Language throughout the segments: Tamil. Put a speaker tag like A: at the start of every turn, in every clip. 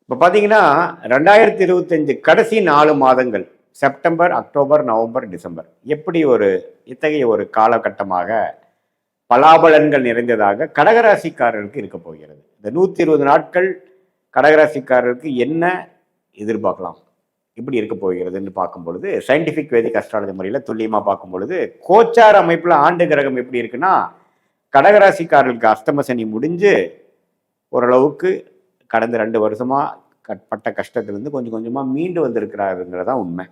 A: இப்போ பார்த்தீங்கன்னா 2025 கடைசி 4 மாதங்கள் செப்டம்பர், அக்டோபர், நவம்பர், டிசம்பர் எப்படி இத்தகைய ஒரு காலகட்டமாக பலாபலன்கள் நிறைந்ததாக கடகராசிக்காரர்களுக்கு இருக்க போகிறது. இந்த 120 நாட்கள் கடகராசிக்காரருக்கு என்ன எதிர்பார்க்கலாம், இப்படி இருக்க போகிறதுன்னு பார்க்கும் பொழுது சயின்டிஃபிக் வேதிக் அஸ்ட்ராலஜி முறையில் துல்லியமாக பார்க்கும் பொழுது கோச்சார அமைப்பில் ஆண்டு கிரகம் எப்படி இருக்குன்னா, கடகராசிக்காரர்களுக்கு அஸ்தம சனி முடிஞ்சு ஓரளவுக்கு கடந்த 2 வருஷமா பட்ட கஷ்டத்திலிருந்து கொஞ்சம் கொஞ்சமாக மீண்டு வந்திருக்கிறாருங்கிறதான் உண்மை.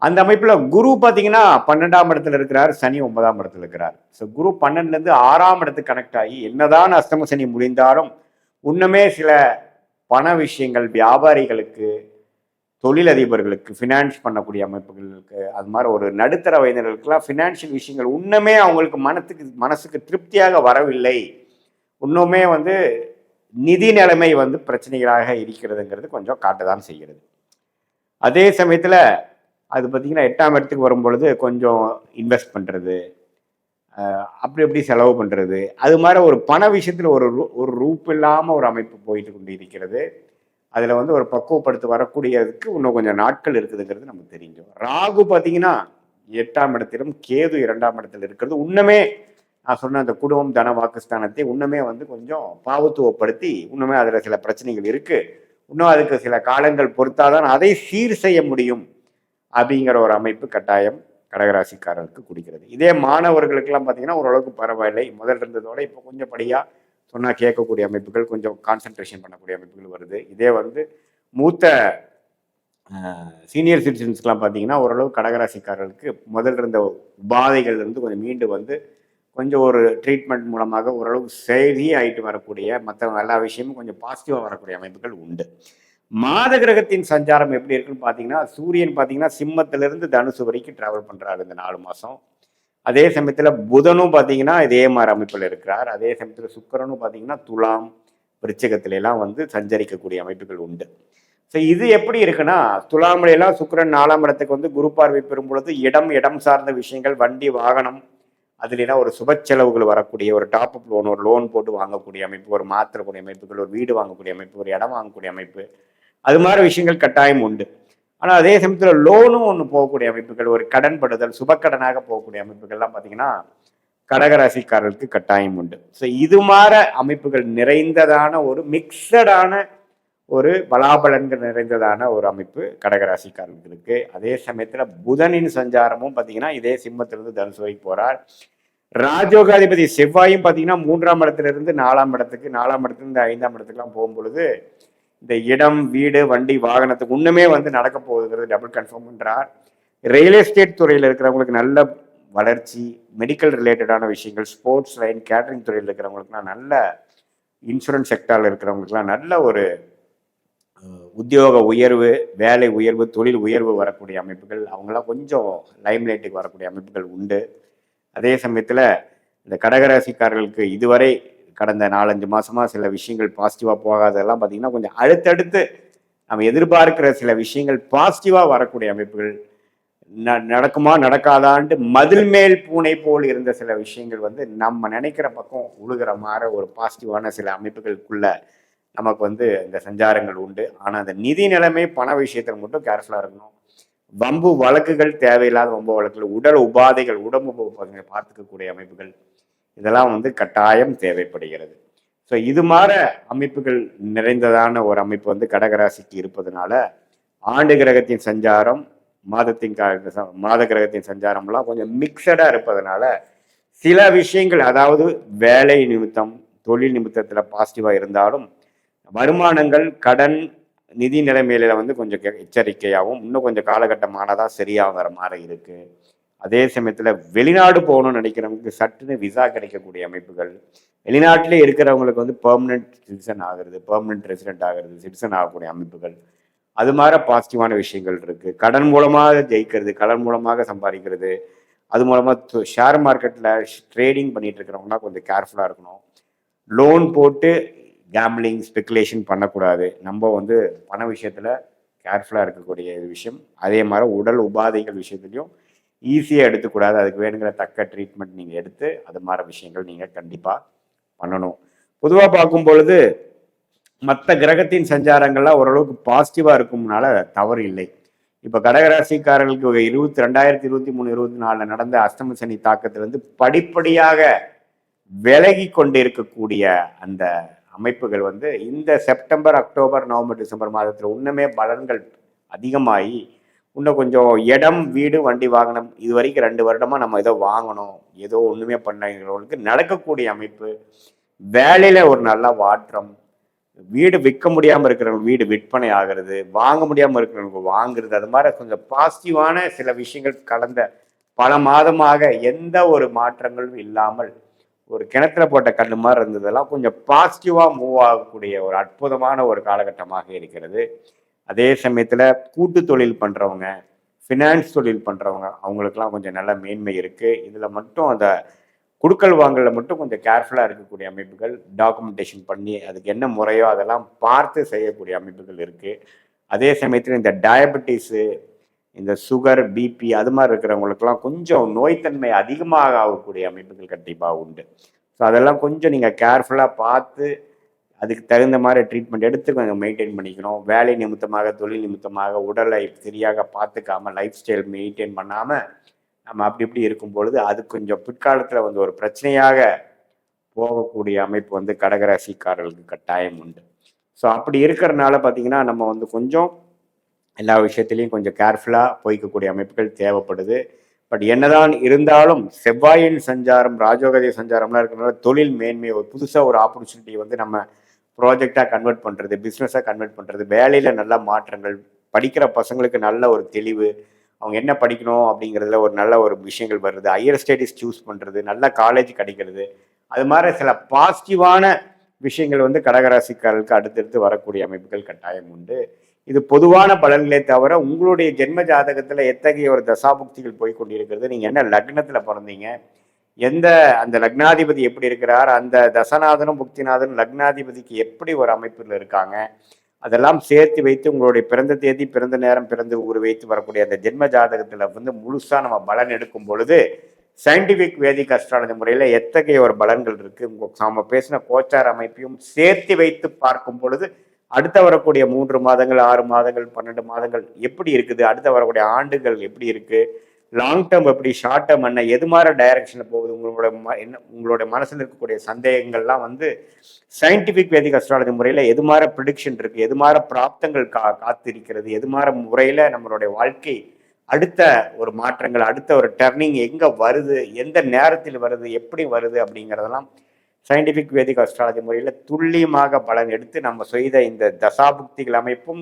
A: அந்த அமைப்பில் குரு பார்த்தீங்கன்னா 12ஆம் இடத்துல இருக்கிறார், சனி 9ஆம் இடத்துல இருக்கிறார். ஸோ குரு 12லேருந்து 6ஆம் இடத்துக்கு கனெக்ட் ஆகி என்னதான் அஸ்தம சனி முடிந்தாலும் இன்னுமே சில பண விஷயங்கள் வியாபாரிகளுக்கு, தொழிலதிபர்களுக்கு, ஃபினான்ஸ் பண்ணக்கூடிய அமைப்புகளுக்கு, அது மாதிரி ஒரு நடுத்தர வயதினர்களுக்கெல்லாம் ஃபினான்ஷியல் விஷயங்கள் இன்னுமே அவங்களுக்கு மனசுக்கு திருப்தியாக வரவில்லை. இன்னுமே நிதி நிலைமை பிரச்சனைகளாக இருக்கிறதுங்கிறது கொஞ்சம் காட்டதான் செய்கிறது. அதே சமயத்தில் அது பார்த்தீங்கன்னா 8ஆம் இடத்துக்கு வரும்பொழுது கொஞ்சம் இன்வெஸ்ட் பண்ணுறது, அப்படி செலவு பண்ணுறது, அது மாதிரி ஒரு பண விஷயத்தில் ஒரு ரூப் இல்லாமல் ஒரு அமைப்பு போயிட்டு கொண்டு இருக்கிறது. அதில் ஒரு பக்குவப்படுத்த வரக்கூடியதுக்கு இன்னும் கொஞ்சம் நாட்கள் இருக்குதுங்கிறது நமக்கு தெரிஞ்சோம். ராகு பார்த்தீங்கன்னா 8ஆம் இடத்திலும் கேது 2ஆம் இடத்துல இருக்கிறது இன்னுமே நான் சொன்ன அந்த குடும்பம் தன வாக்குஸ்தானத்தை இன்னுமே கொஞ்சம் பாவத்துவப்படுத்தி இன்னுமே அதில் சில பிரச்சனைகள் இருக்குது. இன்னும் அதுக்கு சில காலங்கள் பொறுத்தாதான் அதை சீர் செய்ய முடியும் அப்படிங்கிற ஒரு அமைப்பு கட்டாயம் கடகராசிக்காரருக்கு குடிக்கிறது. இதே மாணவர்களுக்கெல்லாம் பார்த்தீங்கன்னா ஓரளவுக்கு பரவாயில்லை. முதல் இருந்ததோட இப்போ கொஞ்சம் படியாக சொன்னால் கேட்கக்கூடிய அமைப்புகள், கொஞ்சம் கான்சன்ட்ரேஷன் பண்ணக்கூடிய அமைப்புகள் வருது. இதே மூத்த சீனியர் சிட்டிசன்ஸ்க்கெலாம் பார்த்தீங்கன்னா ஓரளவு கடகராசிக்காரர்களுக்கு முதல் இருந்த உபாதைகள் இருந்து கொஞ்சம் மீண்டு கொஞ்சம் ஒரு ட்ரீட்மெண்ட் மூலமாக ஓரளவு சரி ஆகிட்டு வரக்கூடிய மற்ற எல்லா விஷயமும் கொஞ்சம் பாசிட்டிவாக வரக்கூடிய அமைப்புகள் உண்டு. மாத கிரகத்தின் சஞ்சாரம் எப்படி இருக்குன்னு பார்த்தீங்கன்னா, சூரியன் பார்த்தீங்கன்னா சிம்மத்திலிருந்து தனுசு வரைக்கும் டிராவல் பண்ணுறாரு இந்த 4 மாதம். அதே சமயத்தில் புதனும் பார்த்தீங்கன்னா இதே மாதிரி அமைப்பில் இருக்கிறார். அதே சமயத்தில் சுக்கிரனும் பார்த்தீங்கன்னா துலாம், விருச்சிகத்தில எல்லாம் சஞ்சரிக்கக்கூடிய அமைப்புகள் உண்டு. ஸோ இது எப்படி இருக்குன்னா, துலாமிலாம் சுக்கிரன் 4ஆம் இடத்துக்கு குரு பார்வை பெறும் பொழுது இடம் சார்ந்த விஷயங்கள், வண்டி வாகனம், அதுலாம் ஒரு சுப செலவுகள் வரக்கூடிய, ஒரு டாப்அப் லோன், ஒரு லோன் போட்டு வாங்கக்கூடிய அமைப்பு, ஒரு மாற்றக்கூடிய அமைப்புகள், ஒரு வீடு வாங்கக்கூடிய அமைப்பு, ஒரு இடம் வாங்கக்கூடிய அமைப்பு, அது மாதிரி விஷயங்கள் கட்டாயம் உண்டு. ஆனால் அதே சமயத்தில் லோனும் ஒன்று போகக்கூடிய அமைப்புகள், ஒரு கடன் படுதல், சுபக்கடனாக போகக்கூடிய அமைப்புகள்லாம் பார்த்தீங்கன்னா கடகராசிக்காரர்களுக்கு கட்டாயம் உண்டு. ஸோ இது மாதிரி அமைப்புகள் நிறைந்ததான ஒரு மிக்சடான ஒரு பலாபலன்கள் நிறைந்ததான ஒரு அமைப்பு கடகராசிக்காரர்களுக்கு. அதே சமயத்தில் புதனின் சஞ்சாரமும் பார்த்தீங்கன்னா இதே சிம்மத்திலிருந்து தனுசு வரைக்கும் போகிறார். ராஜயோகாதிபதி செவ்வாயும் பார்த்தீங்கன்னா 3ஆம் இடத்திலிருந்து 4ஆம் இடத்துக்கு, 4ஆம் இடத்துலேருந்து 5ஆம் இடத்துக்குலாம் போகும்பொழுது இந்த இடம், வீடு, வண்டி, வாகனத்துக்கு இன்னுமே நடக்க போகுதுங்கிறது டபுள் கன்ஃபார்ம் பண்ணுறார். ரியல் எஸ்டேட் துறையில் இருக்கிறவங்களுக்கு நல்ல வளர்ச்சி, மெடிக்கல் ரிலேட்டடான விஷயங்கள், ஸ்போர்ட்ஸ் லைன், கேட்டரிங் துறையில் இருக்கிறவங்களுக்குலாம் நல்ல, இன்சூரன்ஸ் செக்டாரில் இருக்கிறவங்களுக்குலாம் நல்ல ஒரு உத்தியோக உயர்வு, வேலை உயர்வு, தொழில் உயர்வு வரக்கூடிய அமைப்புகள், அவங்களாம் கொஞ்சம் லைம்லைட்டுக்கு வரக்கூடிய அமைப்புகள் உண்டு. அதே சமயத்தில் இந்த கடகராசிக்காரர்களுக்கு இதுவரை கடந்த 4-5 மாதமாக சில விஷயங்கள் பாசிட்டிவாக போகாததெல்லாம் பார்த்தீங்கன்னா கொஞ்சம் அடுத்தடுத்து நம்ம எதிர்பார்க்கிற சில விஷயங்கள் பாசிட்டிவாக வரக்கூடிய அமைப்புகள், நடக்குமா நடக்காதான்ட்டு மதில் மேல் பூனை போல் இருந்த சில விஷயங்கள் நம்ம நினைக்கிற பக்கம் உழுகிற மாதிரி ஒரு பாசிட்டிவான சில அமைப்புகளுக்குள்ள நமக்கு இந்த சஞ்சாரங்கள் உண்டு. ஆனால் அந்த நிதி நிலைமை, பண விஷயத்தில் மட்டும் கேர்ஃபுல்லாக இருக்கணும். வம்பு வழக்குகள், தேவையில்லாத வம்பு வழக்குகள், உடல் உபாதைகள், உடம்பு பார்த்துக்கக்கூடிய அமைப்புகள், இதெல்லாம் கட்டாயம் தேவைப்படுகிறது. ஸோ இது மாதிரி அமைப்புகள் நிறைந்ததான ஒரு அமைப்பு கடகராசிக்கு இருப்பதனால ஆண்டு கிரகத்தின் சஞ்சாரம், மாத கிரகத்தின் சஞ்சாரம்லாம் கொஞ்சம் மிக்சடாக இருப்பதனால சில விஷயங்கள், அதாவது வேலை நிமித்தம், தொழில் நிமித்தத்தில் பாசிட்டிவாக இருந்தாலும் வருமானங்கள், கடன், நிதி நிலைமையில கொஞ்சம் எச்சரிக்கையாகவும் இன்னும் கொஞ்சம் காலகட்டமானதான் சரியாகிற மாதிரி இருக்கு. அதே சமயத்தில் வெளிநாடு போகணும்னு நினைக்கிறவங்களுக்கு சட்டுன்னு விசா கிடைக்கக்கூடிய அமைப்புகள், வெளிநாட்டிலே இருக்கிறவங்களுக்கு பெர்மனன்ட் சிட்டிசன் ஆகிறது, பெர்மனன்ட் ரெசிடென்ட் ஆகிறது, சிட்டிசன் ஆகக்கூடிய அமைப்புகள், அது மாதிரி பாசிட்டிவான விஷயங்கள் இருக்கு. கடன் மூலமாக ஜெயிக்கிறது, கடன் மூலமாக சம்பாதிக்கிறது, அது மூலமாக ஷேர் மார்க்கெட்டில் ட்ரேடிங் பண்ணிட்டு இருக்கிறவங்கன்னா கொஞ்சம் கேர்ஃபுல்லாக இருக்கணும். லோன் போட்டு கேம்பிளிங், ஸ்பெகுலேஷன் பண்ணக்கூடாது. நம்ம பண விஷயத்தில் கேர்ஃபுல்லாக இருக்கக்கூடிய விஷயம். அதே மாதிரி உடல் உபாதைகள் விஷயத்துலையும் ஈஸியாக எடுத்துக்கூடாது. அதுக்கு வேணுங்கிற தக்க ட்ரீட்மெண்ட் நீங்கள் எடுத்து அது மாதிரி விஷயங்கள் நீங்கள் கண்டிப்பாக பண்ணணும். பொதுவாக பார்க்கும் பொழுது மற்ற கிரகத்தின் சஞ்சாரங்கள்லாம் ஓரளவுக்கு பாசிட்டிவாக இருக்கும்னால தவறு இல்லை. இப்போ கடகராசிக்காரர்களுக்கு 2023 24 நடந்த அஷ்டம சனி தாக்கத்திலிருந்து படிப்படியாக விலகி கொண்டு இருக்கக்கூடிய அந்த அமைப்புகள் வந்து இந்த செப்டம்பர், அக்டோபர், நவம்பர், டிசம்பர் மாதத்தில் இன்னுமே பலன்கள் அதிகமாகி இன்னும் கொஞ்சம் இடம், வீடு, வண்டி, வாகனம் இது வரைக்கும் 2 வருடமா நம்ம ஏதோ வாங்கணும், ஏதோ ஒண்ணுமே பண்ணவங்களுக்கு நடக்கக்கூடிய அமைப்பு, வேலையில ஒரு நல்ல மாற்றம், வீடு விற்க முடியாம இருக்கிறவங்க வீடு விற்பனை ஆகிறது, வாங்க முடியாம இருக்கிறவங்க வாங்குறது, அது மாதிரி கொஞ்சம் பாசிட்டிவான சில விஷயங்கள் கடந்த பல மாதமாக எந்த ஒரு மாற்றங்களும் இல்லாமல் ஒரு கிணத்துல போட்ட கண்ணு மாதிரி இருந்ததெல்லாம் கொஞ்சம் பாசிட்டிவா மூவ் ஆகக்கூடிய ஒரு அற்புதமான ஒரு காலகட்டமாக இருக்கிறது. அதே சமயத்துல கூட்டு தொழில் பண்றவங்க, ஃபினான்ஸ் தொழில் பண்றவங்க அவங்களுக்கெல்லாம் கொஞ்சம் நல்ல மேன்மை இருக்கு. இதுல மட்டும் அந்த குடுக்கல் வாங்கல மட்டும் கொஞ்சம் கேர்ஃபுல்லா இருக்கக்கூடிய அமைப்புகள், டாக்குமெண்டேஷன் பண்ணி அதுக்கு என்ன முறையோ அதெல்லாம் பார்த்து செய்யக்கூடிய அமைப்புகள் இருக்கு. அதே சமயத்தில் இந்த டயபெட்டிஸு, இந்த சுகர், பிபி அது மாதிரி இருக்கிறவங்களுக்கெல்லாம் கொஞ்சம் நோய்த்தன்மை அதிகமாக ஆகக்கூடிய அமைப்புகள் கண்டிப்பாக உண்டு. ஸோ அதெல்லாம் கொஞ்சம் நீங்கள் கேர்ஃபுல்லாக பார்த்து அதுக்கு தகுந்த மாதிரி ட்ரீட்மெண்ட் எடுத்து கொஞ்சம் மெயின்டைன் பண்ணிக்கணும். வேலை நிமித்தமாக, தொழில் நிமித்தமாக உடலை சரியாக பார்த்துக்காம, லைஃப் ஸ்டைல் மெயின்டைன் பண்ணாமல் நம்ம அப்படி இப்படி இருக்கும் பொழுது அது கொஞ்சம் பிற்காலத்தில் வந்து ஒரு பிரச்சனையாக போகக்கூடிய அமைப்பு வந்து கடகராசிக்காரர்களுக்கு கட்டாயம் உண்டு. ஸோ அப்படி இருக்கிறனால பார்த்தீங்கன்னா நம்ம வந்து கொஞ்சம் எல்லா விஷயத்திலையும் கொஞ்சம் கேர்ஃபுல்லாக போய்க்கக்கூடிய அமைப்புகள் தேவைப்படுது. பட் என்னதான் இருந்தாலும் செவ்வாயின் சஞ்சாரம், ராஜோகதை சஞ்சாரம்லாம் இருக்கிறனால தொழில் மேன்மை, ஒரு புதுசாக ஒரு ஆப்பர்ச்சுனிட்டி வந்து நம்ம ப்ராஜெக்டாக கன்வெர்ட் பண்ணுறது, பிஸ்னஸாக கன்வெர்ட் பண்ணுறது, வேலையில் நல்ல மாற்றங்கள், படிக்கிற பசங்களுக்கு நல்ல ஒரு தெளிவு, அவங்க என்ன படிக்கணும் அப்படிங்கிறதுல ஒரு நல்ல ஒரு விஷயங்கள் வருது, ஹையர் ஸ்டடீஸ் சூஸ் பண்ணுறது, நல்ல காலேஜ் கிடைக்கிறது, அது மாதிரி சில பாசிட்டிவான விஷயங்கள் வந்து கடகராசிக்காரர்களுக்கு அடுத்தடுத்து வரக்கூடிய அமைப்புகள் கட்டாயம் உண்டு. இது பொதுவான பலன்களே தவிர உங்களுடைய ஜென்ம ஜாதகத்துல எத்தகைய ஒரு தசாபுக்திகள் போய் கொண்டிருக்கிறது, நீங்க என்ன லக்னத்துல பிறந்தீங்க, எந்த அந்த லக்னாதிபதி எப்படி இருக்கிறார், அந்த தசநாதனும் புக்திநாதனும் லக்னாதிபதிக்கு எப்படி ஒரு அமைப்புல இருக்காங்க, அதெல்லாம் சேர்த்து வைத்து உங்களுடைய பிறந்த தேதி, பிறந்த நேரம், பிறந்த ஊர் வைத்து வரக்கூடிய அந்த ஜென்ம ஜாதகத்துல வந்து முழுசா நம்ம பலன் எடுக்கும் பொழுது சயின்டிபிக் வேதிக் அஸ்ட்ராலஜி முறையில எத்தகைய ஒரு பலன்கள் இருக்கு, நம்ம பேசின கோச்சார் அமைப்பையும் சேர்த்து வைத்து பார்க்கும் பொழுது அடுத்த வரக்கூடிய 3 மாதங்கள், 6 மாதங்கள், 12 மாதங்கள் எப்படி இருக்குது, அடுத்த வரக்கூடிய ஆண்டுகள் எப்படி இருக்கு, லாங் டேர்ம் எப்படி, ஷார்ட் டேர்ம் என்ன, எது மாதிரி டைரக்ஷன்ல போகுது, உங்களுடைய மனசுல இருக்கக்கூடிய சந்தேகங்கள்லாம் வந்து சயின்டிபிக் வேதிக் அஸ்ட்ராலஜி முறையில எது மாதிரி ப்ரிடிக்ஷன் இருக்கு, எது மாதிரி பிராப்தங்கள் காத்திருக்கிறது, எது மாதிரி முறையில நம்மளுடைய வாழ்க்கை அடுத்த ஒரு மாற்றங்கள், அடுத்த ஒரு டர்னிங் எங்க வருது, எந்த நேரத்தில் வருது, எப்படி வருது அப்படிங்கிறதெல்லாம் சயின்டிபிக் வேதிக் அஸ்ட்ராலஜி முறையில் துல்லியமாக பலன் எடுத்து நம்ம செய்த இந்த தசாபுக்திகள் அமைப்பும்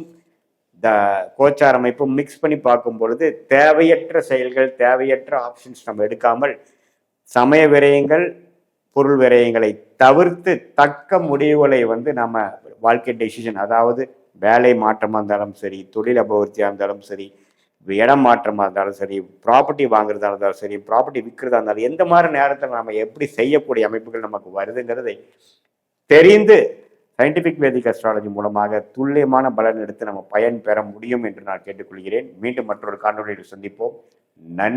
A: கோச்சார் அமைப்பும் மிக்ஸ் பண்ணி பார்க்கும் பொழுது தேவையற்ற செயல்கள், தேவையற்ற ஆப்ஷன்ஸ் நம்ம எடுக்காமல் சமய விரயங்கள், பொருள் விரயங்களை தவிர்த்து தக்க முடிவுகளை வந்து நம்ம வாழ்க்கை டெசிஷன், அதாவது வேலை மாற்றமாக இருந்தாலும் சரி, தொழில் அபிவிருத்தியாக இருந்தாலும் சரி, இடம் மாற்றமாக இருந்தாலும் சரி, ப்ராப்பர்ட்டி வாங்குறதா இருந்தாலும் சரி, ப்ராப்பர்ட்டி விற்கிறதா இருந்தாலும் எந்த மாதிரி நேரத்தில் நம்ம எப்படி செய்யக்கூடிய அமைப்புகள் நமக்கு வருதுங்கிறதை தெரிந்து சயின்டிபிக் வேதிக் அஸ்ட்ராலஜி மூலமாக துல்லியமான பலன் எடுத்து நம்ம பயன் பெற முடியும் என்று நான் கேட்டுக்கொள்கிறேன். மீண்டும் மற்றொரு காணொலியில் சந்திப்போம். நன்றி.